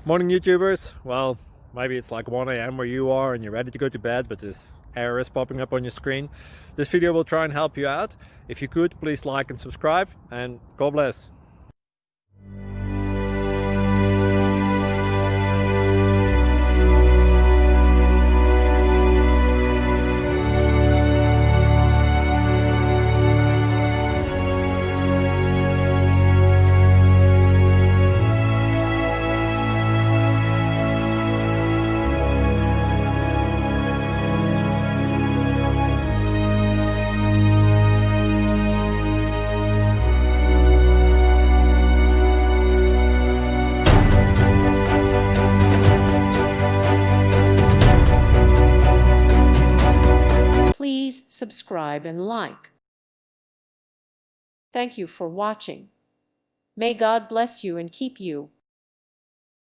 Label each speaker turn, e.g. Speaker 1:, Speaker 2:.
Speaker 1: Morning YouTubers. Well, maybe it's like 1 a.m. where you are and you're ready to go to bed, but this error is popping up on your screen. This video will try and help you out. If you could, please like and subscribe, and God bless.
Speaker 2: Please subscribe and like. Thank you for watching. May God bless you and keep you.